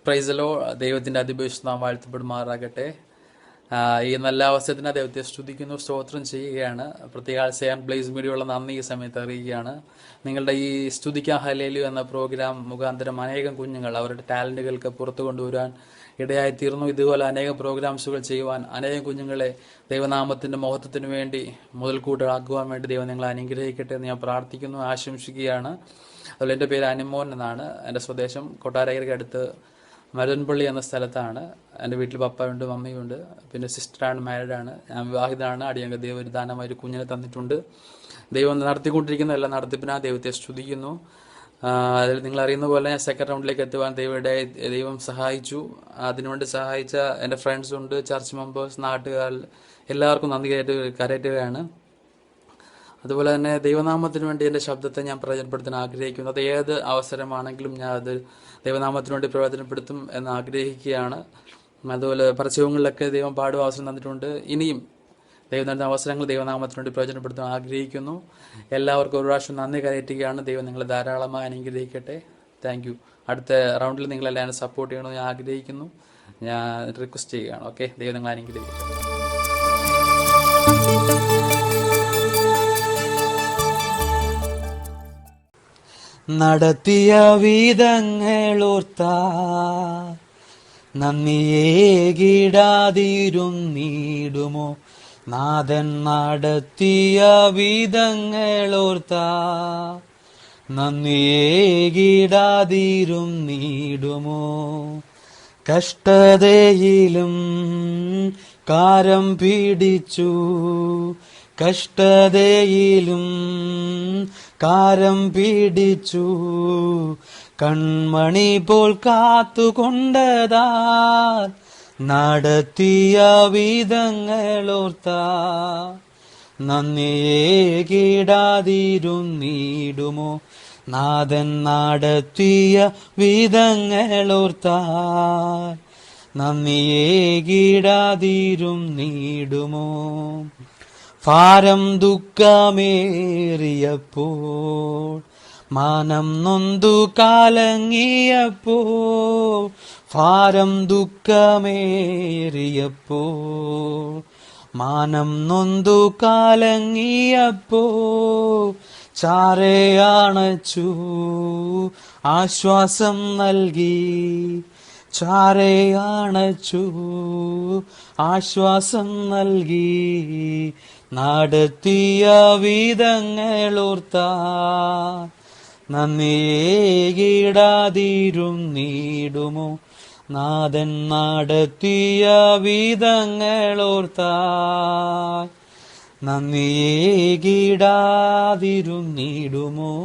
പ്രൈസലോ ദൈവത്തിൻ്റെ അതിപരിശുദ്ധനാമം വാഴ്ത്തപ്പെടുമാറാകട്ടെ. ഈ നല്ല അവസരത്തിന് ദൈവത്തെ സ്തുതിക്കുന്നു, സ്തോത്രം ചെയ്യുകയാണ്. പ്രത്യേക സേൻ ബ്ലേസ് മീഡിയയുള്ള നന്ദി ഈ സമയത്ത് അറിയുകയാണ്. നിങ്ങളുടെ ഈ സ്തുതിക്കാൻ ഹല്ലേലൂയ എന്ന പ്രോഗ്രാം മുഖാന്തരം അനേകം കുഞ്ഞുങ്ങൾ അവരുടെ ടാലൻറ്റുകൾക്ക് പുറത്തു കൊണ്ടുവരാൻ ഇടയായിത്തീർന്നു. ഇതുപോലെ അനേകം പ്രോഗ്രാംസുകൾ ചെയ്യുവാൻ, അനേകം കുഞ്ഞുങ്ങളെ ദൈവനാമത്തിൻ്റെ മഹത്വത്തിന് വേണ്ടി മുതൽക്കൂട്ടാക്കുവാൻ വേണ്ടി ദൈവം നിങ്ങളെ അനുഗ്രഹിക്കട്ടെ എന്ന് ഞാൻ പ്രാർത്ഥിക്കുന്നു, ആശംസിക്കുകയാണ്. അതുപോലെ എൻ്റെ പേര് അനുമോൻ എന്നാണ്. എൻ്റെ സ്വദേശം കൊട്ടാരക്കരയ്ക്ക് അടുത്ത് മരുതൻപള്ളി എന്ന സ്ഥലത്താണ്. എൻ്റെ വീട്ടിൽ പപ്പയുണ്ട്, മമ്മിയുണ്ട്, പിന്നെ സിസ്റ്ററാണ്, മാരീഡാണ്. ഞാൻ വിവാഹിതനാണ്. അടിയങ്ങൾക്ക് ദൈവം ഒരു ദാനമായി ഒരു കുഞ്ഞിനെ തന്നിട്ടുണ്ട്. ദൈവം നടത്തിക്കൊണ്ടിരിക്കുന്ന എല്ലാ നടത്തിപ്പിനാ ദൈവത്തെ സ്തുതിക്കുന്നു. അതിൽ നിങ്ങൾ അറിയുന്ന പോലെ ഞാൻ സെക്കൻഡ് റൗണ്ടിലേക്ക് എത്തുവാൻ ദൈവം സഹായിച്ചു. അതിനുവേണ്ടി സഹായിച്ച എൻ്റെ ഫ്രണ്ട്സുണ്ട്, ചർച്ച് മെമ്പേഴ്സ്, നാട്ടുകാർ, എല്ലാവർക്കും നന്ദി കരയറ്റുകയാണ്. അതുപോലെ തന്നെ ദൈവനാമത്തിന് വേണ്ടി എൻ്റെ ശബ്ദത്തെ ഞാൻ പ്രയോജനപ്പെടുത്താൻ ആഗ്രഹിക്കുന്നു. അത് ഏത് അവസരമാണെങ്കിലും ഞാൻ അത് ദൈവനാമത്തിന് വേണ്ടി പ്രയോജനപ്പെടുത്തും എന്ന് ആഗ്രഹിക്കുകയാണ്. അതുപോലെ പരസ്യങ്ങളിലൊക്കെ ദൈവം പാടും അവസരം തന്നിട്ടുണ്ട്. ഇനിയും ദൈവം തന്ന അവസരങ്ങൾ ദൈവനാമത്തിന് വേണ്ടി പ്രയോജനപ്പെടുത്താൻ ആഗ്രഹിക്കുന്നു. എല്ലാവർക്കും ഒരു പ്രാവശ്യം നന്ദി കരയറ്റുകയാണ്. ദൈവം നിങ്ങളെ ധാരാളമായി അനുഗ്രഹിക്കട്ടെ. Thank you. അടുത്ത റൗണ്ടിൽ നിങ്ങളെല്ലാം സപ്പോർട്ട് ചെയ്യണമെന്ന് ഞാൻ ആഗ്രഹിക്കുന്നു. ഞാൻ റിക്വസ്റ്റ് ചെയ്യുകയാണ്. ഓക്കെ, ദൈവം നിങ്ങളെ അനുഗ്രഹിക്കട്ടെ. നടത്തിയ വിധങ്ങളോർത്താ നന്ദിയേകിടാതിരുന്നിടുമോ? നാഥൻ നടത്തിയ വിധങ്ങളോർത്താ നന്ദിയേകിടാതിരുന്നിടുമോ? കഷ്ടതയിലും കാരം പിടിച്ചു, കഷ്ടതയിലും കാരം പിടിച്ചു, കൺമണി പോൽ കാത്തുകൊണ്ടതാ നടത്തിയ വിധങ്ങളോർത്താ നന്ദിയേകിടാതിരുന്നിടുമോ? നാഥൻ നടത്തിയ വിധങ്ങളോർത്താ നന്ദിയേകിടാതിരുന്നിടുമോ? ഭാരം ദുഃഖമേറിയപ്പോൾ, മാനം നൊന്തു കലങ്ങിയപ്പോൾ, ഭാരം ദുഃഖമേറിയപ്പോൾ, മാനം നൊന്തു കലങ്ങിയപ്പോൾ, ചാരയണച്ചു ആശ്വാസം നൽകി, ചാരയണച്ചു ആശ്വാസം നൽകി, നടത്തിയ വിധങ്ങളോർത്താ നന്ദിയേകിടാതിരുന്നിടുമോ? നാഥൻ നടത്തിയ വിധങ്ങളോർത്താ നന്ദിയേകിടാതിരുന്നിടുമോ?